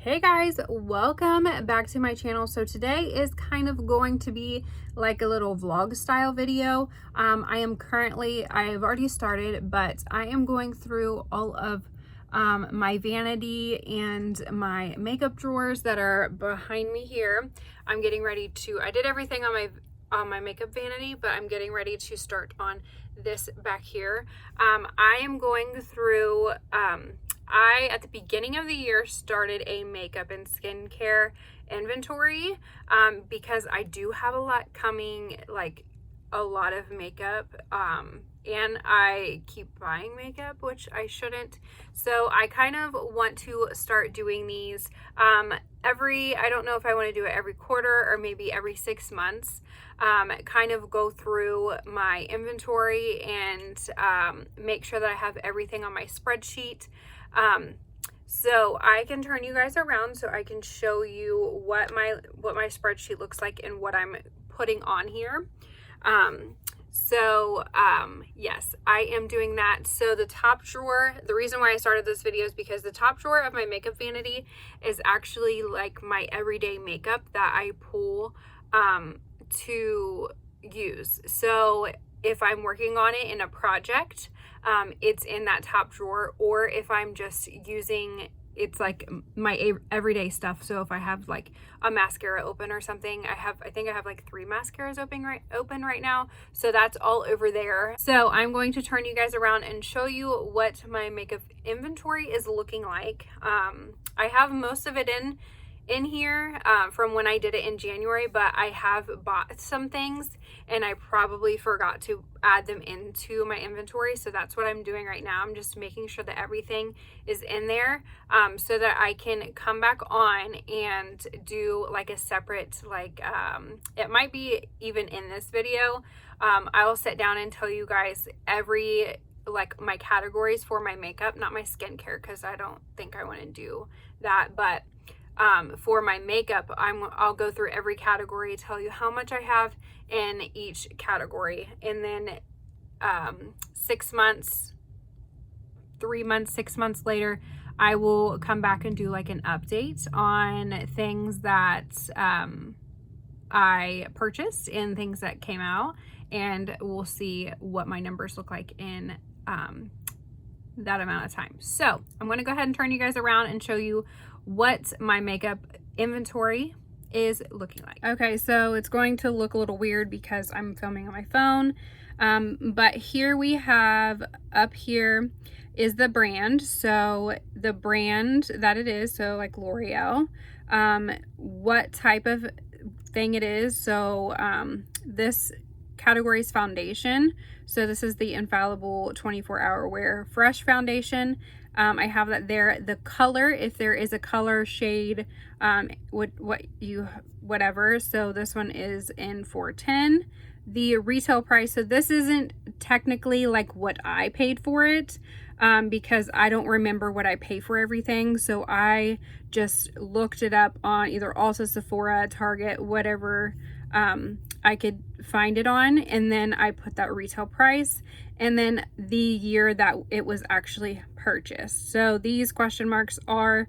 Hey guys, welcome back to my channel. So today is kind of going to be like a little vlog style video. I've already started, but I am going through all of my vanity and my makeup drawers that are behind me here. I did everything on my makeup vanity, but I'm getting ready to start on this back here. I am going through at the beginning of the year, started a makeup and skincare inventory because I do have a lot coming, like a lot of makeup, and I keep buying makeup, which I shouldn't. So I kind of want to start doing these I don't know if I want to do it every quarter or maybe every 6 months. Kind of go through my inventory and make sure that I have everything on my spreadsheet. So I can turn you guys around so I can show you what my spreadsheet looks like and what I'm putting on here. Yes, I am doing that. So the top drawer, the reason why I started this video is because the top drawer of my makeup vanity is actually like my everyday makeup that I pull to use. So if I'm working on it in a project, it's in that top drawer, or if I'm just using, it's like my everyday stuff. So if I have like a mascara open or something, I think I have like 3 mascaras open right now. So that's all over there. So I'm going to turn you guys around and show you what my makeup inventory is looking like. I have most of it in here from when I did it in January, but I have bought some things and I probably forgot to add them into my inventory. So that's what I'm doing right now. I'm just making sure that everything is in there so that I can come back on and do like a separate, it might be even in this video. I will sit down and tell you guys like my categories for my makeup, not my skincare, because I don't think I want to do that, but for my makeup, I'll go through every category, tell you how much I have in each category, and then 6 months, 3 months, 6 months later, I will come back and do like an update on things that I purchased and things that came out, and we'll see what my numbers look like in that amount of time. So I'm going to go ahead and turn you guys around and show you what my makeup inventory is looking like. Okay, so it's going to look a little weird because I'm filming on my phone, but here we have, up here is the brand, so the brand that it is, so like L'Oreal, what type of thing it is. So this category is foundation, so this is the Infallible 24-hour wear fresh foundation. I have that there. The color, if there is a color shade, whatever. So this one is in 410. The retail price, so this isn't technically like what I paid for it, because I don't remember what I pay for everything. So I just looked it up on either Ulta, Sephora, Target, whatever I could find it on, and then I put that retail price and then the year that it was actually purchased. So these question marks are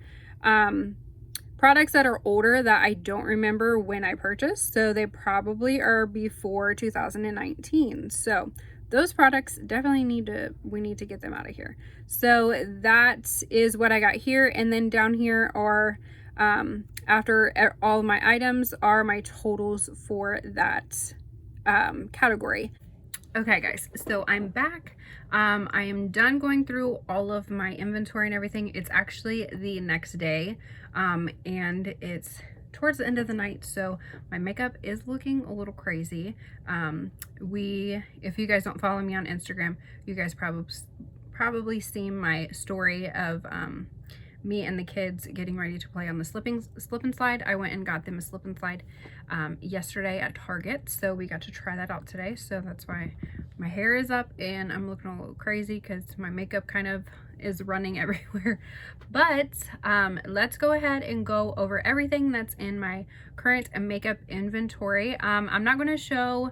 products that are older that I don't remember when I purchased, so they probably are before 2019. So those products definitely we need to get them out of here. So that is what I got here, and then down here are after all of my items are my totals for that category. Okay guys, so I'm back. I am done going through all of my inventory and everything. It's actually the next day, and it's towards the end of the night, so my makeup is looking a little crazy. If you guys don't follow me on Instagram, you guys probably seen my story of me and the kids getting ready to play on the slip and slide. I went and got them a slip and slide yesterday at Target, so we got to try that out today. So that's why my hair is up and I'm looking a little crazy because my makeup kind of is running everywhere. But let's go ahead and go over everything that's in my current makeup inventory. I'm not going to show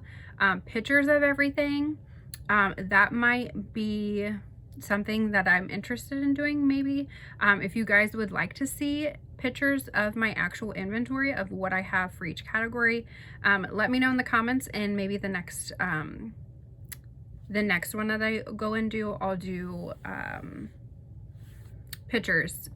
pictures of everything. That might be something that I'm interested in doing, maybe. If you guys would like to see pictures of my actual inventory of what I have for each category. Let me know in the comments, and maybe the next one that I go and do, I'll do pictures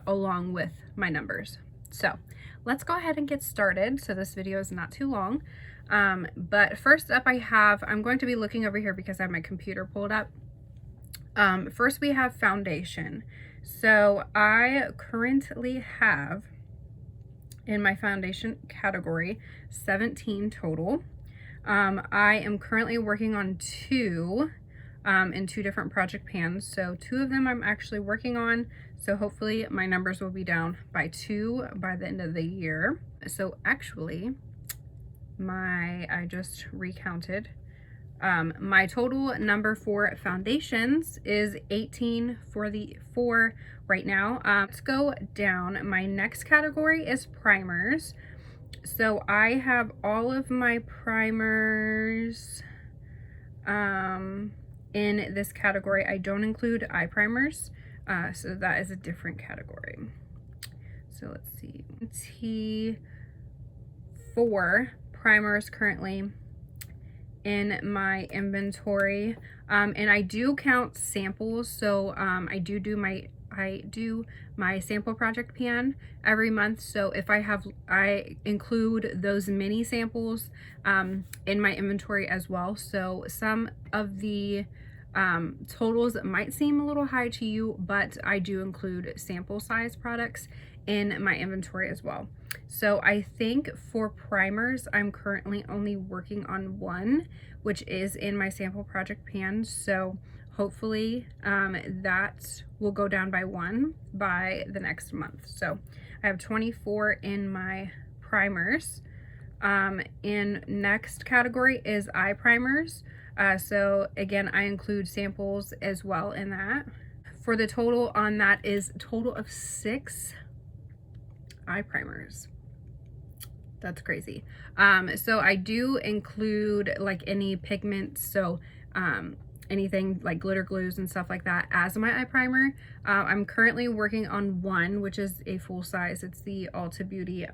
along with my numbers. So let's go ahead and get started so this video is not too long. But first up I'm going to be looking over here because I have my computer pulled up. First we have foundation. So I currently have in my foundation category 17 total. I am currently working on 2 in 2 different project pans. So 2 of them I'm actually working on. So hopefully my numbers will be down by 2 by the end of the year. So actually I just recounted. My total number for foundations is 18 for right now. Let's go down. My next category is primers. So I have all of my primers in this category. I don't include eye primers, so that is a different category. So let's see, T4 primers currently in my inventory, and I do count samples. So I do my sample project pan every month. So if I include those mini samples in my inventory as well. So some of the totals might seem a little high to you, but I do include sample size products in my inventory as well. So I think for primers, I'm currently only working on 1, which is in my sample project pan. So hopefully that will go down by 1 by the next month. So I have 24 in my primers. In next category is eye primers. So again, I include samples as well in that. For the total on that is a total of 6 eye primers. That's crazy. So I do include like any pigments, so anything like glitter glues and stuff like that as my eye primer. I'm currently working on 1, which is a full size. It's the Ulta Beauty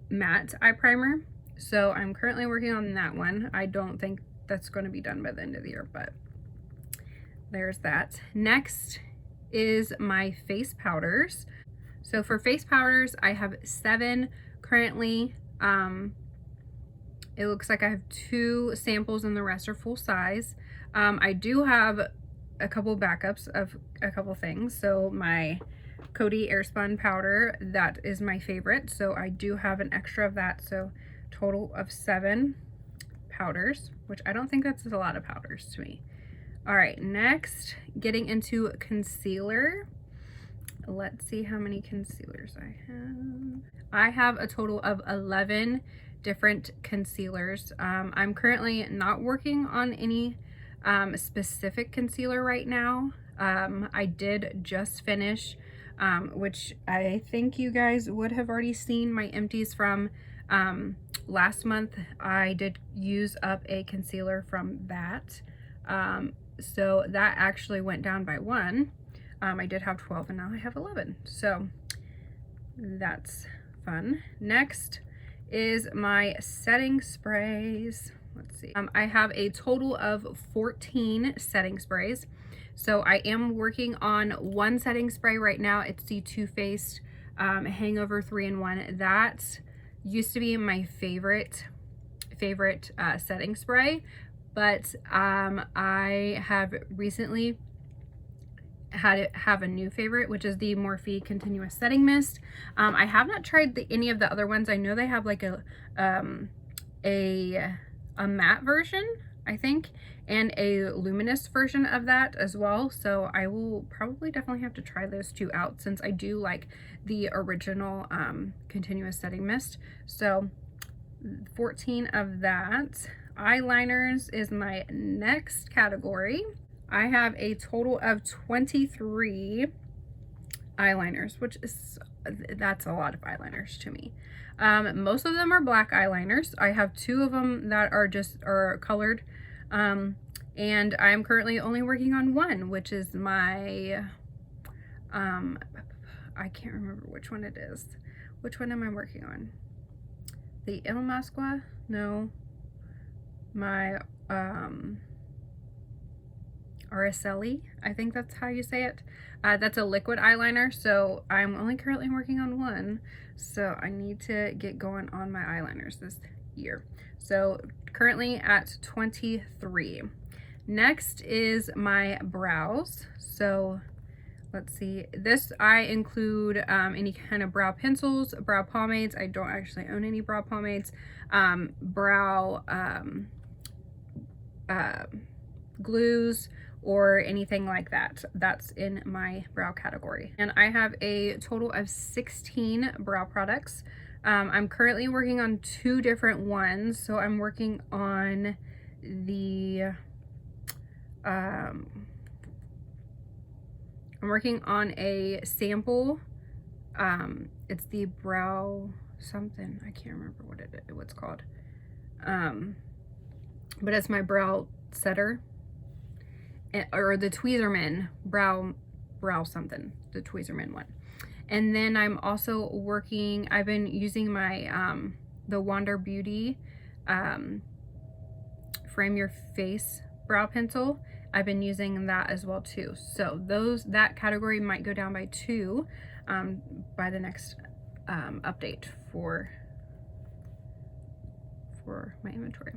matte eye primer. So I'm currently working on that one. I don't think that's going to be done by the end of the year, but there's that. Next is my face powders. So for face powders, I have 7 currently. It looks like I have 2 samples and the rest are full size. I do have a couple backups of a couple things. So my Coty Airspun powder, that is my favorite. So I do have an extra of that. So total of 7 powders, which I don't think that's a lot of powders to me. All right, next, getting into concealer. Let's see how many concealers I have. I have a total of 11 different concealers. I'm currently not working on any specific concealer right now. I did just finish, which I think you guys would have already seen my empties from last month. I did use up a concealer from that. So that actually went down by 1. I did have 12 and now I have 11. So that's fun. Next is my setting sprays. Let's see. I have a total of 14 setting sprays. So I am working on 1 setting spray right now. It's the Too Faced Hangover 3-in-1. That used to be my favorite setting spray, but I have recently have a new favorite, which is the Morphe Continuous Setting Mist. I have not tried any of the other ones. I know they have like a matte version, I think, and a luminous version of that as well. So I will probably definitely have to try those 2 out, since I do like the original Continuous Setting Mist. So 14 of that. Eyeliners is my next category. I have a total of 23 eyeliners, which is, that's a lot of eyeliners to me. Most of them are black eyeliners. I have 2 of them that are colored, and I'm currently only working on 1, which is my I can't remember which one it is. Which one am I working on? The Il Mascara? No. My RSLE, I think that's how you say it. That's a liquid eyeliner, so I'm only currently working on one, so I need to get going on my eyeliners this year. So currently at 23. Next is my brows. So let's see, this I include any kind of brow pencils, brow pomades. I don't actually own any brow pomades. Brow glues, or anything like that. That's in my brow category. And I have a total of 16 brow products. I'm currently working on 2 different ones. So I'm working on the I'm working on a sample. It's the brow something. I can't remember what what's called. But it's my brow setter, or the Tweezerman brow something, the Tweezerman one. And then I'm also working, I've been using my the Wander Beauty Frame Your Face brow pencil. I've been using that as well too. So that category might go down by 2 by the next update for my inventory.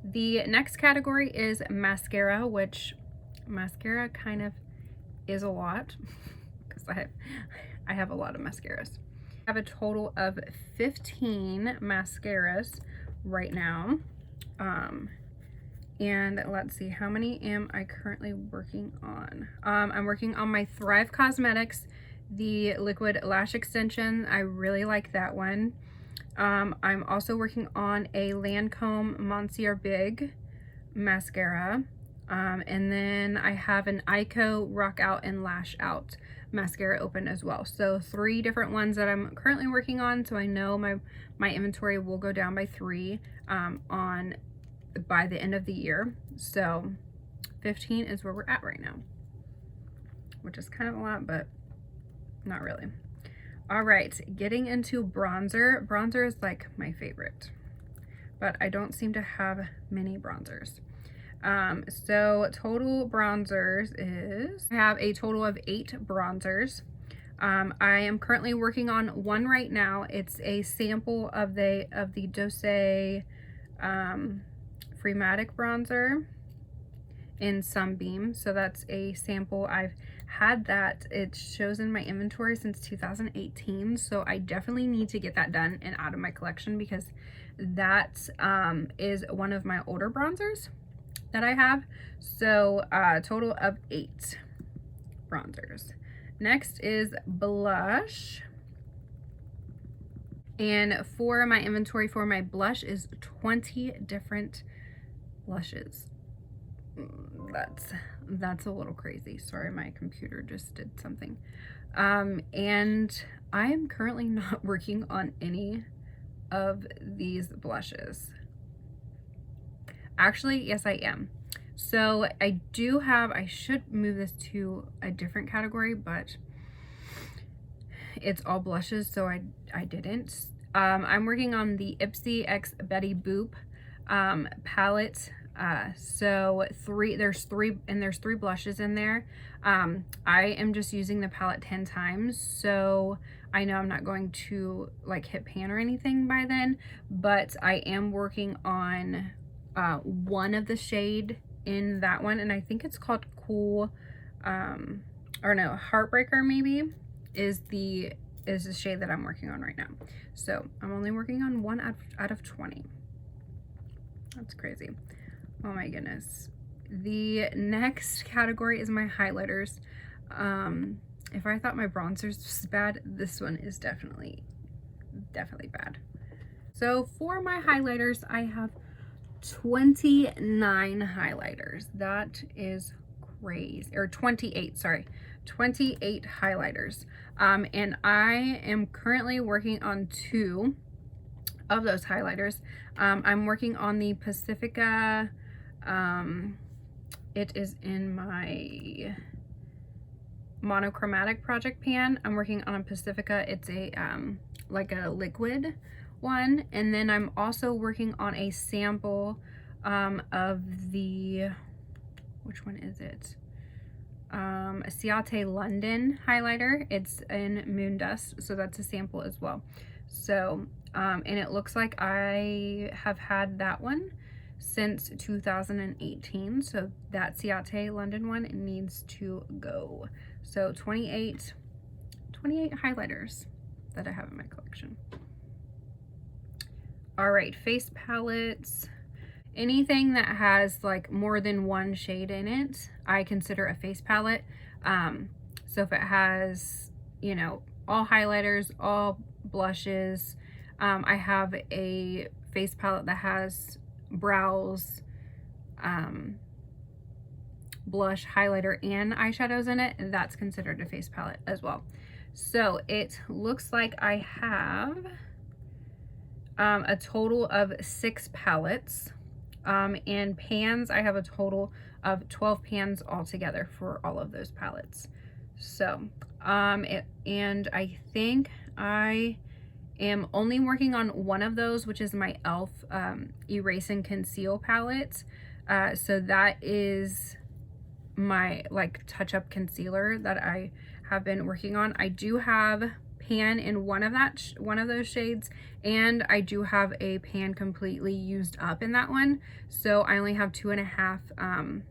The next category is mascara, which mascara kind of is a lot because I have a lot of mascaras. I have a total of 15 mascaras right now. And let's see, how many am I currently working on? I'm working on my Thrive Cosmetics, the liquid lash extension. I really like that one. I'm also working on a Lancome Monsieur Big mascara. And then I have an Ico Rock Out and Lash Out mascara open as well. So 3 different ones that I'm currently working on. So I know my inventory will go down by 3 by the end of the year. So 15 is where we're at right now, which is kind of a lot, but not really. All right, getting into bronzer. Bronzer is like my favorite, but I don't seem to have many bronzers. So total bronzers is, I have a total of 8 bronzers. I am currently working on one right now. It's a sample of the Dose Freematic bronzer in Sunbeam. So that's a sample. I've had that, it shows in my inventory since 2018, so I definitely need to get that done and out of my collection because that is one of my older bronzers that I have. So total of 8 bronzers. Next is blush, and for my inventory for my blush is 20 different blushes. That's a little crazy. Sorry, my computer just did something. And I am currently not working on any of these blushes. Actually, yes, I am. So I do have, I should move this to a different category, but it's all blushes, so I didn't. I'm working on the Ipsy X Betty Boop palette. So there's three blushes in there. I am just using the palette 10 times, so I know I'm not going to like hit pan or anything by then, but I am working on one of the shade in that one, and I think it's called Cool, or no, Heartbreaker maybe is the shade that I'm working on right now. So I'm only working on one out of 20. That's crazy. Oh my goodness. The next category is my highlighters. If I thought my bronzers was bad, this one is definitely bad. So for my highlighters, I have 29 highlighters. That is crazy. Or 28, sorry. 28 highlighters. And I am currently working on 2 of those highlighters. I'm working on the Pacifica. It is in my monochromatic project pan. I'm working on a Pacifica. It's a like a liquid one, and then I'm also working on a sample of the, which one is it? A Ciate London highlighter. It's in Moon Dust, so that's a sample as well. So and it looks like I have had that one since 2018, so that Ciate London one needs to go. So 28 highlighters that I have in my collection. All right, face palettes. Anything that has like more than one shade in it, I consider a face palette. So if it has, you know, all highlighters, all blushes, I have a face palette that has brows, blush, highlighter, and eyeshadows in it, and that's considered a face palette as well. So it looks like I have a total of 6 palettes. And pans, I have a total of 12 pans altogether for all of those palettes. So, and I think I am only working on one of those, which is my e.l.f. Erase and Conceal palette. So that is my like touch-up concealer that I have been working on. I do have pan in one of those shades, and I do have a pan completely used up in that one, so I only have 2.5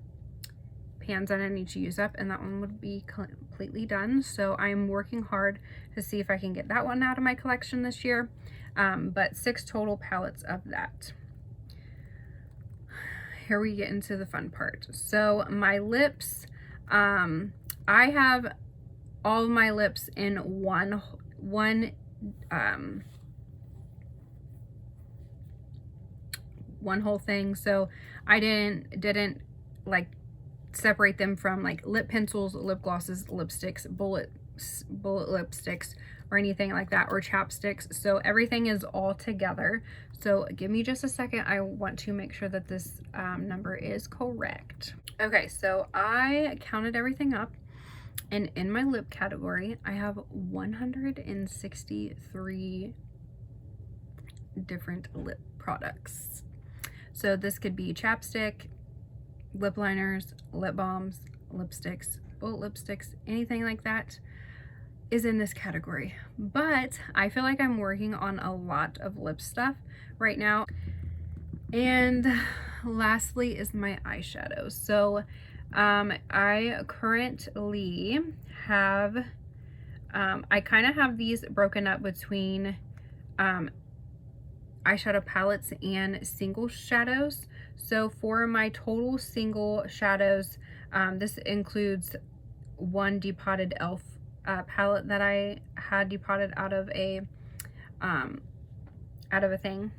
pans that I need to use up, and that one would be completely done. So I'm working hard to see if I can get that one out of my collection this year. But 6 total palettes of that. Here we get into the fun part. So my lips, I have all of my lips in one whole thing, so I didn't like separate them from like lip pencils, lip glosses, lipsticks, bullet lipsticks, or anything like that, or chapsticks. So everything is all together. So give me just a second. I want to make sure that this number is correct. Okay, so I counted everything up, and in my lip category, I have 163 different lip products. So this could be chapstick, lip liners, lip balms, lipsticks, bullet lipsticks, anything like that is in this category. But I feel like I'm working on a lot of lip stuff right now. And lastly is my eyeshadows. So I currently have, I kind of have these broken up between eyeshadow palettes and single shadows. So for my total single shadows, this includes one depotted e.l.f. Palette that I had depotted out of a thing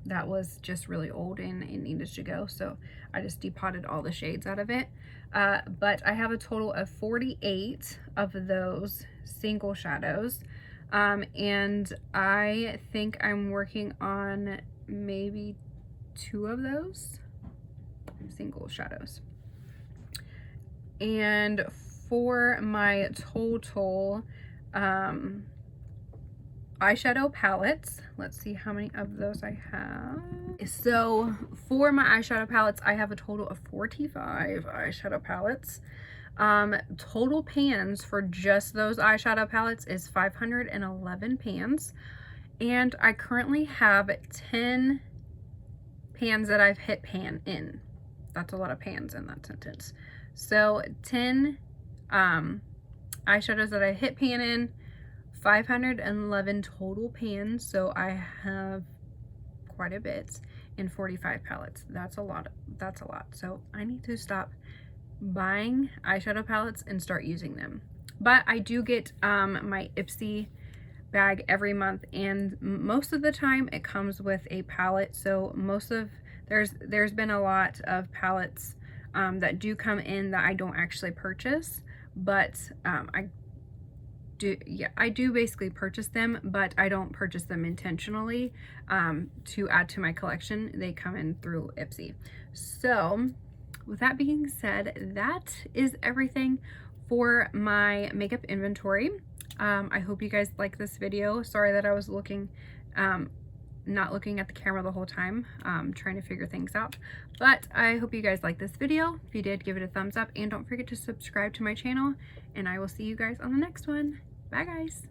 that was just really old and it needed to go, so I just depotted all the shades out of it. But I have a total of 48 of those single shadows, and I think I'm working on maybe 2 of those single shadows. And for my total eyeshadow palettes, let's see how many of those I have. So for my eyeshadow palettes, I have a total of 45 eyeshadow palettes. Total pans for just those eyeshadow palettes is 511 pans, and I currently have 10 pans that I've hit pan in. That's a lot of pans in that sentence. So 10 eyeshadows that I hit pan in, 511 total pans, so I have quite a bit, in 45 palettes. That's a lot. So I need to stop buying eyeshadow palettes and start using them. But I do get my Ipsy bag every month, and most of the time it comes with a palette. So there's been a lot of palettes that do come in that I don't actually purchase, but I do basically purchase them, but I don't purchase them intentionally to add to my collection. They come in through Ipsy. So with that being said, that is everything for my makeup inventory. I hope you guys like this video. Sorry that I was looking, not looking at the camera the whole time, trying to figure things out. But I hope you guys like this video. If you did, give it a thumbs up and don't forget to subscribe to my channel, and I will see you guys on the next one. Bye guys.